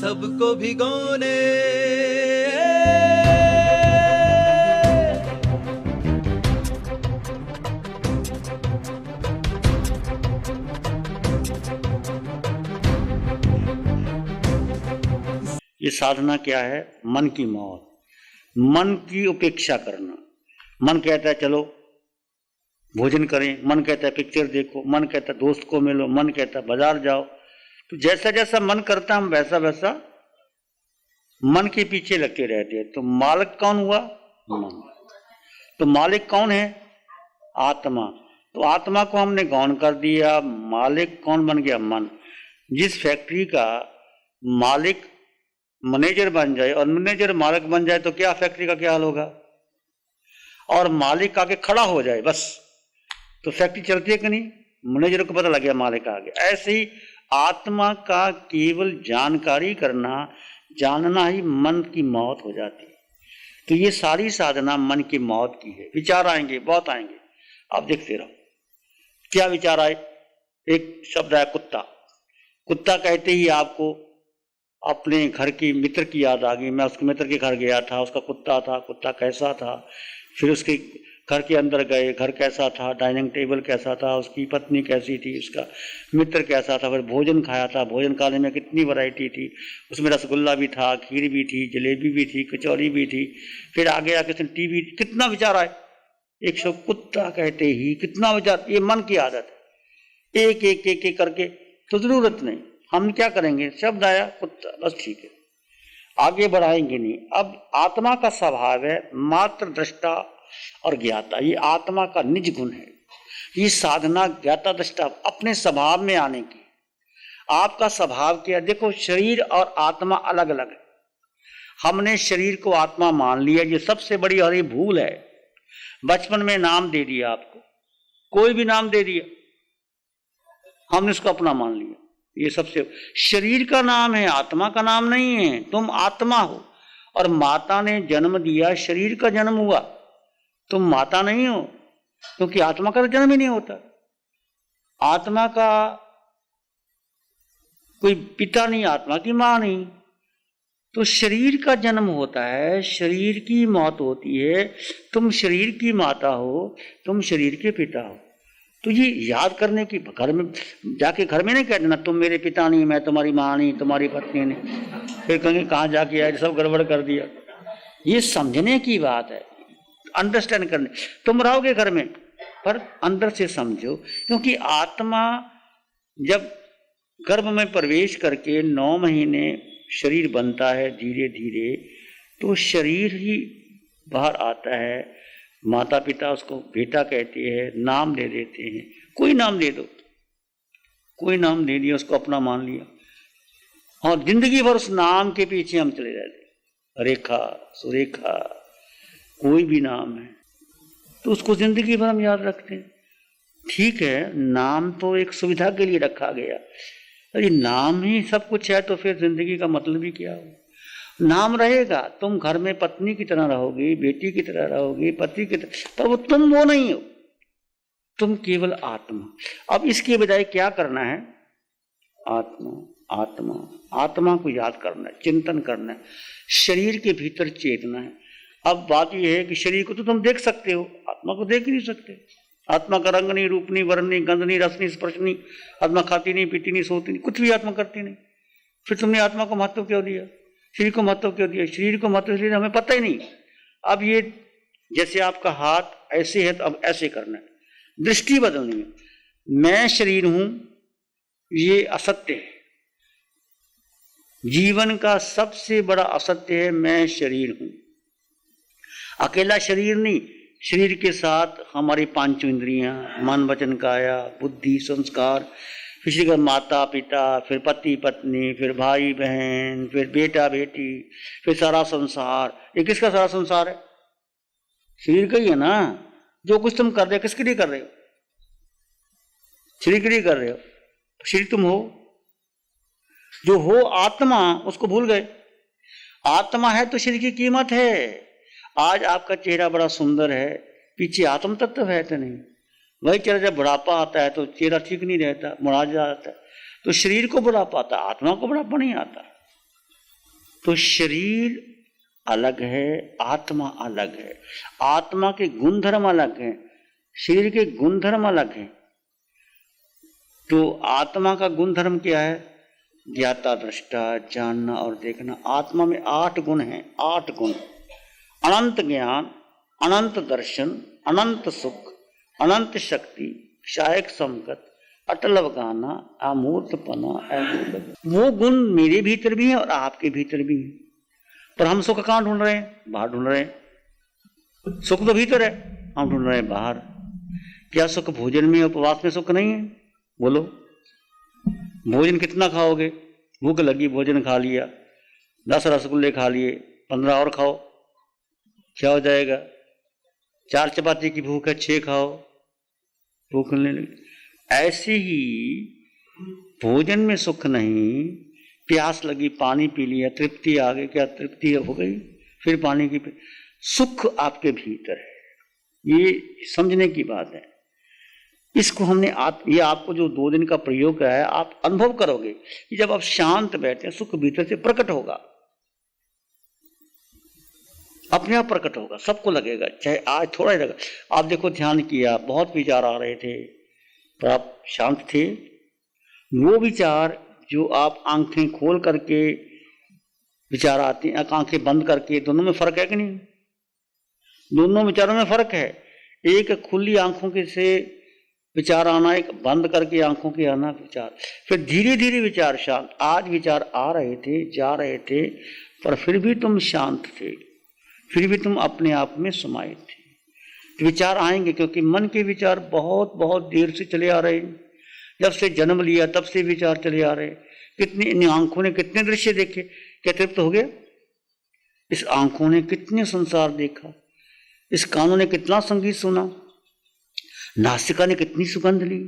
सबको भिगोने। ये साधना क्या है? मन की मौत, मन की उपेक्षा करना। मन कहता है चलो भोजन करें, मन कहता है पिक्चर देखो, मन कहता है दोस्त को मिलो, मन कहता है बाजार जाओ। तो जैसा जैसा मन करता हम वैसा वैसा मन के पीछे लगे रहते हैं। तो मालिक कौन हुआ? मन। तो मालिक कौन है? आत्मा। तो आत्मा को हमने गौण कर दिया, मालिक कौन बन गया? मन। जिस फैक्ट्री का मालिक मैनेजर बन जाए और मैनेजर मालिक बन जाए तो क्या फैक्ट्री का क्या हाल होगा? और मालिक आगे खड़ा हो जाए बस तो फैक्ट्री चलती है कि नहीं? मैनेजर को पता लग गया मालिक आ गया। ऐसे ही आत्मा का केवल जानकारी करना, जानना ही मन की मौत हो जाती है। तो ये सारी साधना मन की मौत की है। विचार आएंगे, बहुत आएंगे, आप देखते रहो। क्या विचार आए? एक शब्द आया कुत्ता। कुत्ता कहते ही आपको अपने घर की मित्र की याद आ गई। मैं उसके मित्र के घर गया था, उसका कुत्ता था, कुत्ता कैसा था। फिर उसके घर के अंदर गए, घर कैसा था, डाइनिंग टेबल कैसा था, उसकी पत्नी कैसी थी, उसका मित्र कैसा था। फिर भोजन खाया था, भोजन खाने में कितनी वैरायटी थी, उसमें रसगुल्ला भी था, खीर भी थी, जलेबी भी थी, कचौरी भी थी। फिर आगे आके टीवी, कितना विचार आए। एक सौ कुत्ता कहते ही कितना विचार। ये मन की आदत है, एक एक एक एक करके। तो जरूरत नहीं, हम क्या करेंगे? शब्द आया कुत्ता, बस ठीक है, आगे बढ़ाएंगे नहीं। अब आत्मा का स्वभाव है मात्र दृष्टा और ज्ञाता। ये आत्मा का निज गुण है। ये साधना ज्ञाता दृष्टा अपने स्वभाव में आने की। आपका स्वभाव क्या? देखो, शरीर और आत्मा अलग अलग है। हमने शरीर को आत्मा मान लिया, ये सबसे बड़ी और ये भूल है। बचपन में नाम दे दिया आपको, कोई भी नाम दे दिया, हमने उसको अपना मान लिया। ये सबसे, शरीर का नाम है, आत्मा का नाम नहीं है। तुम आत्मा हो और माता ने जन्म दिया, शरीर का जन्म हुआ, तुम माता नहीं हो, क्योंकि आत्मा का जन्म ही नहीं होता। आत्मा का कोई पिता नहीं, आत्मा की मां नहीं। तो शरीर का जन्म होता है, शरीर की मौत होती है। तुम शरीर की माता हो, तुम शरीर के पिता हो। तो ये याद करने की, घर में जाके घर में नहीं कह देना तुम मेरे पिता नहीं, मैं तुम्हारी माँ नहीं, तुम्हारी पत्नी नहीं। फिर कहेंगे कहाँ जाके आए, सब गड़बड़ कर दिया। ये समझने की बात है, अंडरस्टैंड करने। तुम रहोगे घर में पर अंदर से समझो, क्योंकि आत्मा जब गर्भ में प्रवेश करके 9 महीने शरीर बनता है धीरे धीरे, तो शरीर ही बाहर आता है। माता पिता उसको बेटा कहते हैं, नाम दे देते हैं, कोई नाम दे दो, कोई नाम दे दिया, उसको अपना मान लिया। और जिंदगी भर उस नाम के पीछे हम चले जाते। रेखा, सुरेखा, कोई भी नाम है तो उसको जिंदगी भर हम याद रखते हैं। ठीक है, नाम तो एक सुविधा के लिए रखा गया, अरे नाम ही सब कुछ है तो फिर जिंदगी का मतलब ही क्या हो? नाम रहेगा, तुम घर में पत्नी की तरह रहोगी, बेटी की तरह रहोगी, पति की तरह, पर वो तुम वो नहीं हो, तुम केवल आत्मा। अब इसके बजाय क्या करना है? आत्मा, आत्मा, आत्मा को याद करना है, चिंतन करना है, शरीर के भीतर चेतना है। अब बात यह है कि शरीर को तो तुम देख सकते हो, आत्मा को देख ही नहीं सकते। आत्मा का रंग नहीं, रूप नहीं, वर्ण नहीं, गंध नहीं, रस नहीं, स्पर्श नहीं। आत्मा खाती नहीं, पीती नहीं, सोती नहीं, कुछ भी आत्मा करती नहीं। फिर तुमने आत्मा को महत्व क्यों दिया? शरीर को महत्व क्यों दिया? शरीर को महत्व इसलिए हमें पता ही नहीं। अब ये जैसे आपका हाथ ऐसे है तो अब ऐसे करना है, दृष्टि बदलनी है। मैं शरीर हूं, ये असत्य है। जीवन का सबसे बड़ा असत्य है मैं शरीर हूं। अकेला शरीर नहीं, शरीर के साथ हमारी 5 इंद्रियां, मन वचन काया, बुद्धि, संस्कार, फिर माता पिता, फिर पति पत्नी, फिर भाई बहन, फिर बेटा बेटी, फिर सारा संसार। ये किसका सारा संसार है? शरीर का ही है ना। जो कुछ तुम कर रहे हो किसके लिए कर रहे हो? शरीर के लिए कर रहे हो। शरीर तुम हो, जो हो आत्मा, उसको भूल गए। आत्मा है तो शरीर की कीमत है। आज आपका चेहरा बड़ा सुंदर है, पीछे आत्म तत्व है तो नहीं। वही चेहरा जब बुढ़ापा आता है तो चेहरा ठीक नहीं रहता, मुड़ा जाता है। तो शरीर को बुढ़ापा आता है, आत्मा को बुढ़ापा नहीं आता। तो शरीर अलग है, आत्मा अलग है। आत्मा के गुणधर्म अलग हैं, शरीर के गुणधर्म अलग हैं। तो आत्मा का गुणधर्म क्या है? ज्ञाता, दृष्टा, जानना और देखना। आत्मा में 8 गुण हैं, 8 गुण। अनंत ज्ञान, अनंत दर्शन, अनंत सुख, अनंत शक्ति, क्षायक संकट, अटल अवगाहना, अमूर्तपना, अमूर्त। वो गुण मेरे भीतर भी है और आपके भीतर भी है। पर हम सुख कहाँ ढूंढ रहे हैं? बाहर ढूंढ रहे हैं। सुख तो भीतर है, हम ढूंढ रहे हैं बाहर। क्या सुख भोजन में, उपवास में सुख नहीं है? बोलो, भोजन कितना खाओगे? भूख लगी, भोजन खा लिया, 10 रसगुल्ले खा लिए, 15 और खाओ, क्या हो जाएगा? 4 चपाती की भूख है, 6 खाओ, भूख नहीं लगी। ऐसे ही भोजन में सुख नहीं, प्यास लगी, पानी पी लिया, तृप्ति आ गई, क्या तृप्ति हो गई? फिर पानी की सुख आपके भीतर है। ये समझने की बात है। इसको हमने ये आपको जो 2 दिन का प्रयोग किया है, आप अनुभव करोगे कि जब आप शांत बैठे, सुख भीतर से प्रकट होगा, अपने आप प्रकट होगा, सबको लगेगा, चाहे आज थोड़ा ही लगा। आप देखो, ध्यान किया, बहुत विचार आ रहे थे, पर आप शांत थे। वो विचार जो आप आंखें खोल करके विचार आते हैं, आंखें बंद करके, दोनों में फर्क है कि नहीं? दोनों विचारों में फर्क है। एक खुली आंखों के से विचार आना, एक बंद करके आंखों के आना विचार। फिर धीरे धीरे विचार शांत। आज विचार आ रहे थे, जा रहे थे, पर फिर भी तुम शांत थे, फिर भी तुम अपने आप में समाये थे। तो विचार आएंगे, क्योंकि मन के विचार बहुत बहुत देर से चले आ रहे हैं। जब से जन्म लिया तब से विचार चले आ रहे हैं। कितनी इन आंखों ने कितने दृश्य देखे, क्या तृप्त हो गया? इस आंखों ने कितने संसार देखा, इस कानों ने कितना संगीत सुना, नासिका ने कितनी सुगंध ली,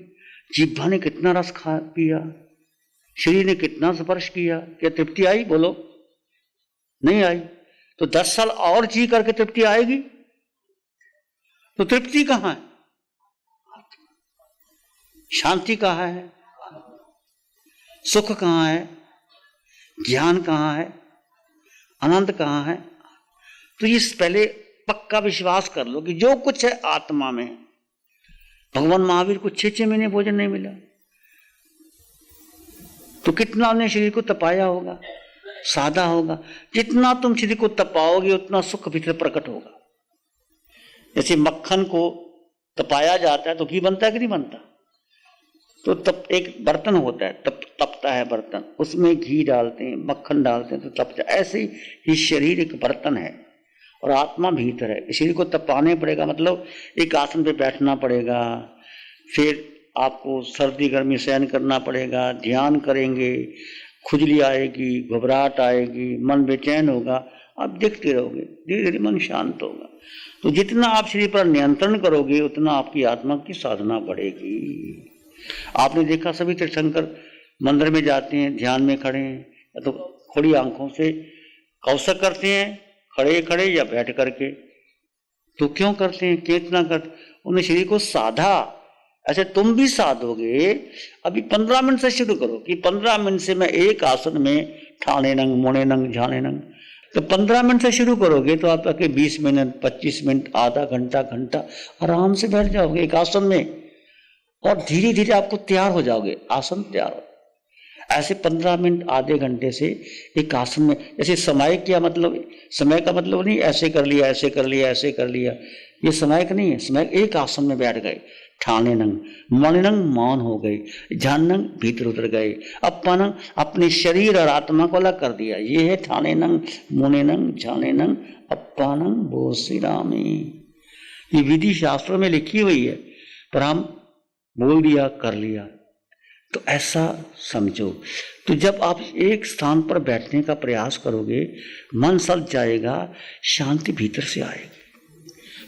जिह्वा ने कितना रस खा पिया, शरीर ने कितना स्पर्श किया। क्या तृप्ति आई? बोलो, नहीं आई। तो 10 साल और जी करके तृप्ति आएगी? तो तृप्ति कहां है? शांति कहां है? सुख कहां है? ज्ञान कहां है? आनंद कहां है? तो ये पहले पक्का विश्वास कर लो कि जो कुछ है आत्मा में। भगवान महावीर को 6 महीने भोजन नहीं मिला, तो कितना आपने शरीर को तपाया होगा, साधा होगा। जितना तुम शरीर को तपाओगे उतना सुख भीतर प्रकट होगा। जैसे मक्खन को तपाया जाता है तो घी बनता है कि नहीं बनता? तो तब एक बर्तन होता है, तपता है बर्तन, उसमें घी डालते हैं, मक्खन डालते हैं तो तपता है। ऐसे ही शरीर एक बर्तन है और आत्मा भीतर है। शरीर को तपाने पड़ेगा, मतलब एक आसन पे बैठना पड़ेगा, फिर आपको सर्दी गर्मी सहन करना पड़ेगा, ध्यान करेंगे, खुजली आएगी, घबराहट आएगी, मन बेचैन होगा, आप देखते रहोगे, धीरे धीरे मन शांत होगा। तो जितना आप शरीर पर नियंत्रण करोगे उतना आपकी आत्मा की साधना बढ़ेगी। आपने देखा सभी तीर्थंकर मंदिर में जाते हैं, ध्यान में खड़े हैं, या तो खुली आंखों से कौशक करते हैं, खड़े खड़े या बैठ करके। तो क्यों करते हैं, कितना करते? उन्हें शरीर को साधा। ऐसे तुम भी साधोगे। अभी 15 मिनट से शुरू करो कि 15 मिनट से मैं एक आसन में ठाणे नंग, मोने नंग, झाने नंग। तो 15 मिनट से शुरू करोगे तो आप 20 मिनट, 25 मिनट, आधा घंटा, घंटा आराम से बैठ जाओगे एक आसन में, और धीरे धीरे आपको तैयार हो जाओगे, आसन तैयार हो। ऐसे 15 मिनट, आधे घंटे से एक आसन में। जैसे समय क्या मतलब, समय का मतलब नहीं ऐसे कर लिया, ऐसे कर लिया, ऐसे कर लिया, ये समय का नहीं है। समय एक आसन में बैठ गए, ठाणे नंग, मन नंग मौन हो गए, ध्यान नंग भीतर उतर गए, अपनंग अपने शरीर और आत्मा को अलग कर दिया। ये है ठाणे नंग, मुने नंग, झाने नंग, अपनंग बोसिरामी। ये विधि शास्त्रों में लिखी हुई है, पर हम बोल दिया, कर लिया। तो ऐसा समझो। तो जब आप एक स्थान पर बैठने का प्रयास करोगे, मन सज जाएगा, शांति भीतर से आएगी,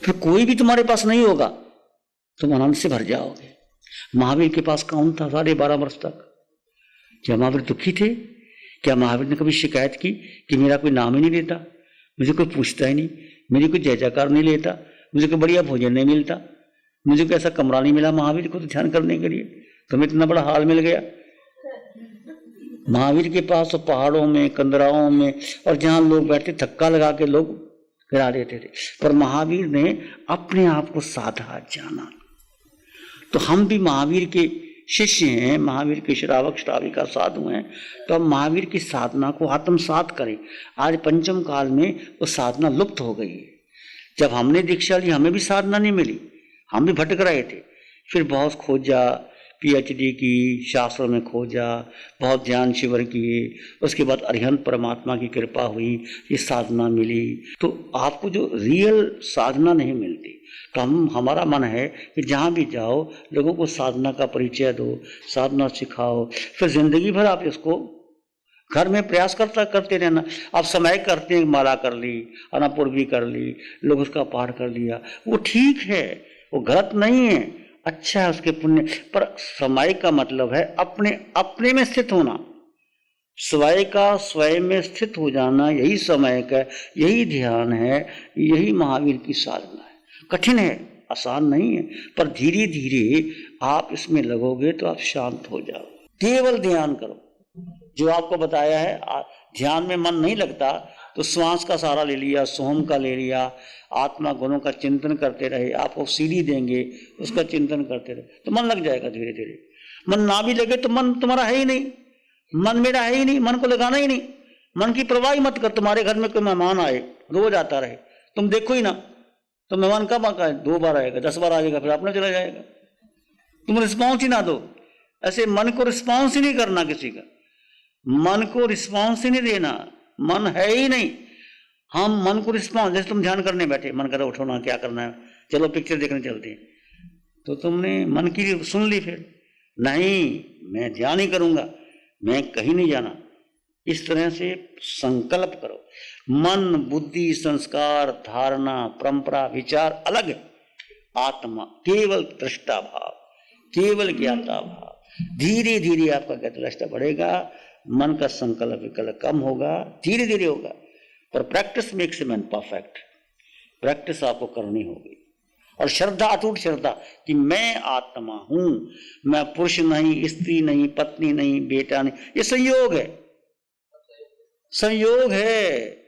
फिर कोई भी तुम्हारे पास नहीं होगा, तुम आनंद से भर जाओगे। महावीर के पास कौन था 12.5 वर्ष तक? क्या महावीर दुखी थे? क्या महावीर ने कभी शिकायत की कि मेरा कोई नाम ही नहीं लेता, मुझे कोई पूछता ही नहीं, मेरी कोई जय जयकार नहीं लेता, मुझे कोई बढ़िया भोजन नहीं मिलता, मुझे कोई ऐसा कमरा नहीं मिला महावीर को तो ध्यान करने के लिए, तुम्हें इतना बड़ा हाल मिल गया? महावीर के पास तो पहाड़ों में, कंदराओं में, और जहाँ लोग बैठे धक्का लगा के लोग गिरा देते थे, पर महावीर ने अपने आप को साधा, जाना। तो हम भी महावीर के शिष्य हैं, महावीर के श्रावक श्राविका साधु हैं, तो हम महावीर की साधना को आत्मसात करें। आज पंचम काल में वो साधना लुप्त हो गई है। जब हमने दीक्षा ली हमें भी साधना नहीं मिली, हम भी भटक रहे थे। फिर बहुत खोजा, पीएचडी की, शास्त्रों में खोजा, बहुत ज्ञान शिविर किए, उसके बाद अरिहंत परमात्मा की कृपा हुई, ये साधना मिली। तो आपको जो रियल साधना नहीं मिलती, तो हमारा मन है कि जहाँ भी जाओ लोगों को साधना का परिचय दो, साधना सिखाओ, फिर जिंदगी भर आप इसको घर में प्रयास करते रहना। आप समय करते हैं, माला कर ली, अनापूर्वी कर ली, लोग उसका पाठ कर लिया, वो ठीक है, वो गलत नहीं है, अच्छा है उसके पुण्य। पर समय का मतलब है अपने में स्थित होना, स्वयं का स्वयं में स्थित हो जाना, यही समय का, यही ध्यान है, यही महावीर की साधना है। कठिन है, आसान नहीं है, पर धीरे धीरे आप इसमें लगोगे तो आप शांत हो जाओ। केवल ध्यान करो, जो आपको बताया है। ध्यान में मन नहीं लगता तो श्वास का सहारा ले लिया, सोहम का ले लिया, आत्मा गुणों का चिंतन करते रहे, आपको सीढ़ी देंगे, उसका चिंतन करते रहे तो मन लग जाएगा धीरे धीरे। मन ना भी लगे तो मन तुम्हारा है ही नहीं, मन मेरा है ही नहीं, मन को लगाना ही नहीं। मन की परवाह ही मत कर। तुम्हारे घर में कोई मेहमान आए, रोज आता रहे, तुम देखो ही ना, तो मेहमान कब आता है? 2 बार आएगा, 10 बार आएगा, फिर अपने चला जाएगा। तुम रिस्पॉन्स ही ना दो। ऐसे मन को रिस्पॉन्स ही नहीं करना किसी का, मन को रिस्पॉन्स ही नहीं देना, मन है ही नहीं। हम मन को रिस्पॉन्स, जैसे तुम ध्यान करने बैठे, मन कर उठो ना, क्या करना है, चलो पिक्चर देखने चलते हैं, तो तुमने मन की सुन ली, फिर नहीं मैं ध्यान ही करूंगा, मैं कहीं नहीं जाना। इस तरह से संकल्प करो। मन, बुद्धि, संस्कार, धारणा, परंपरा, विचार अलग है, आत्मा केवल दृष्टा भाव, केवल ज्ञाता भाव। धीरे धीरे आपका दृष्टा बढ़ेगा, मन का संकल्प विकल्प कम होगा, धीरे धीरे होगा। पर practice makes a man perfect. Practice आपको करनी होगी, और श्रद्धा, अटूट श्रद्धा कि मैं आत्मा हूं, मैं पुरुष नहीं, स्त्री नहीं, पत्नी नहीं, बेटा नहीं, ये संयोग है, संयोग है।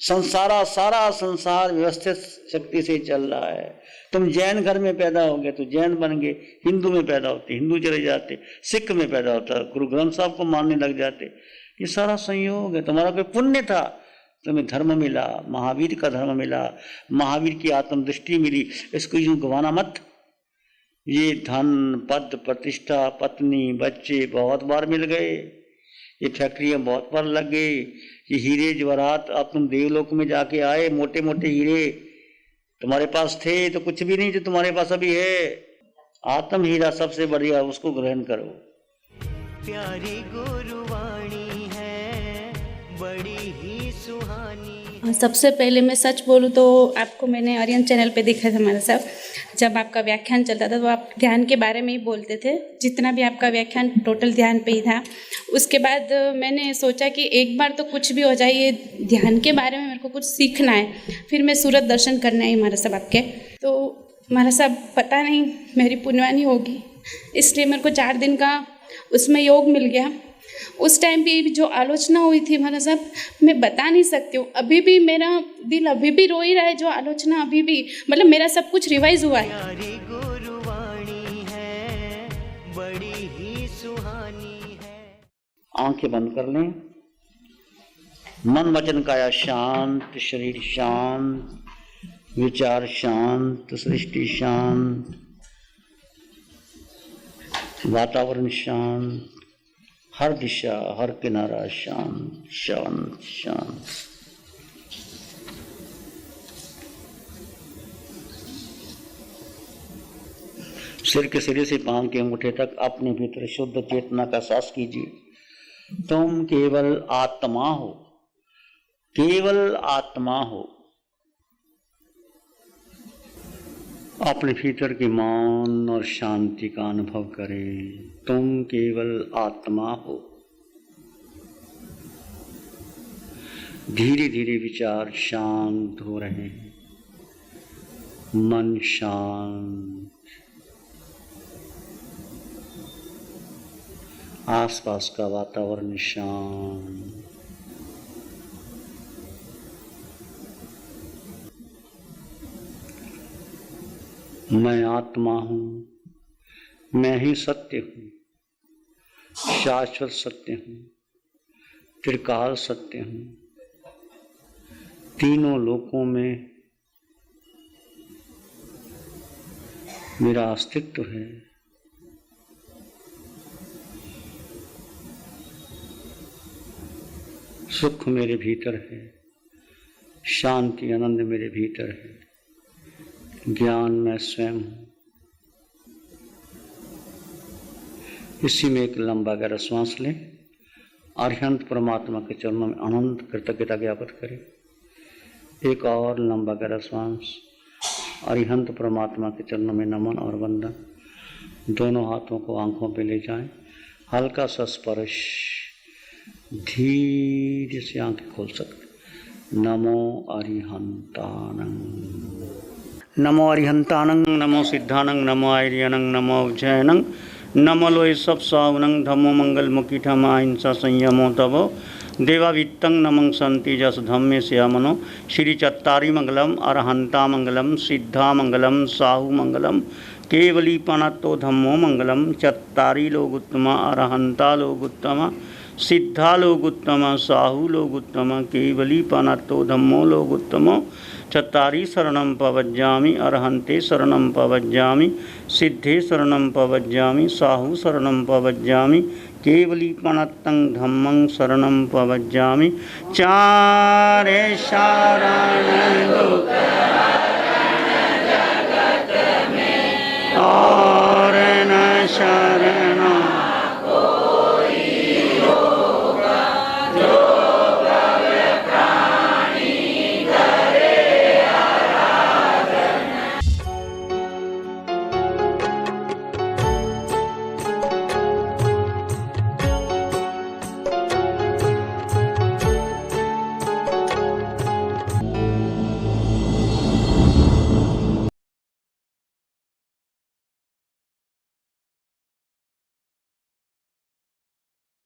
सारा संसार व्यवस्थित शक्ति से चल रहा है। तुम जैन घर में पैदा हो गए तो जैन बन गए, हिंदू में पैदा होते हिंदू चले जाते, सिख में पैदा होता गुरु ग्रंथ साहब को मानने लग जाते। ये सारा संयोग है। तुम्हारा कोई पुण्य था, तुम्हें धर्म मिला, महावीर का धर्म मिला, महावीर की आत्मदृष्टि मिली, इसको यूं गंवाना मत। ये धन, पद, प्रतिष्ठा, पत्नी, बच्चे बहुत बार मिल गए, ये फैक्ट्रियां बहुत बार लग गई, ये हीरे जवाहरात, अब तुम देवलोक में जाके आए, मोटे मोटे हीरे तुम्हारे पास थे तो कुछ भी नहीं जो तुम्हारे पास अभी है। आत्म हीरा सबसे बढ़िया, उसको ग्रहण करो। प्यारी गुरुवाणी है, बड़ी ही सुहानी। सबसे पहले मैं सच बोलूँ तो आपको मैंने आर्यन चैनल पे देखा था हमारे साथ, जब आपका व्याख्यान चलता था तो आप ध्यान के बारे में ही बोलते थे, जितना भी आपका व्याख्यान टोटल ध्यान पे ही था। उसके बाद मैंने सोचा कि एक बार तो कुछ भी हो जाए, ये ध्यान के बारे में मेरे को कुछ सीखना है। फिर मैं सूरत दर्शन करने आई महाराज साहब आपके, तो महाराज साहब पता नहीं मेरी पुण्यवानी होगी, इसलिए मेरे को 4 दिन का उसमें योग मिल गया। उस टाइम पे जो आलोचना हुई थी महाराज साहब, मैं बता नहीं सकती हूँ। अभी भी मेरा दिल अभी भी रो ही रहा है, जो आलोचना अभी भी, मतलब मेरा सब कुछ रिवाइज हुआ है। प्यारी गुरुवाणी है, बड़ी ही सुहानी है। आंखें बंद कर लें। मन वचन काया शांत, शरीर शांत, विचार शांत, सृष्टि शांत, वातावरण शांत, हर दिशा, हर किनारा शांत शांत शांत। सिर के सिरे से पांव के अंगूठे तक अपने भीतर शुद्ध चेतना का एहसास कीजिए। तुम केवल आत्मा हो, केवल आत्मा हो। अपने भीतर के मौन और शांति का अनुभव करें। तुम केवल आत्मा हो। धीरे धीरे विचार शांत हो रहे हैं, मन शांत, आसपास का वातावरण शांत। मैं आत्मा हूँ, मैं ही सत्य हूँ, शाश्वत सत्य हूँ, त्रिकाल सत्य हूँ, तीनों लोकों में मेरा अस्तित्व है। सुख मेरे भीतर है, शांति आनंद मेरे भीतर है, ज्ञान मैं स्वयं हूँ। इसी में एक लंबा गहरा श्वास लें, अरिहंत परमात्मा के चरणों में अनंत कृतज्ञता ज्ञापित करें। एक और लंबा गहरा श्वास, अरिहंत परमात्मा के चरणों में नमन और वंदन। दोनों हाथों को आंखों पे ले जाएं, हल्का सा स्पर्श, धीरे से आंखें खोल सकते। नमो अरिहंतानंग, नमो अरिहंतानंग, नमो सिद्धानंग, नमो आर्यनंग, नमो उज्जैनंग, नमो लोय सब सावनंग, धम्मो मंगल मुखी ठमा हिंसा संयमो तवो देवावित्तं नमं संति जस धम्मे श्यामनो। श्री चत्तारी मंगलम, अरहंता मंगलम, सिद्धा मंगलम, साहु मंगलम, केवली पणत्तो धम्मो मंगलम। चत्तारी लोग उत्तमा, अरहंता लोग उत्तमा, सिद्धा लोग उत्तमा, साहु लोग उत्तमा, केवली पणत्तो धम्मो लोग उत्तमो। चत्तारी शरणं पवज्जामि, अरहंते शरणं पवज्जामि, सिद्धे शरणं पवज्जामि, साहु शरणं पवज्जामि, केवली पणत्तं धम्मं शरणं पवज्जामि। चारे शरण और न शरण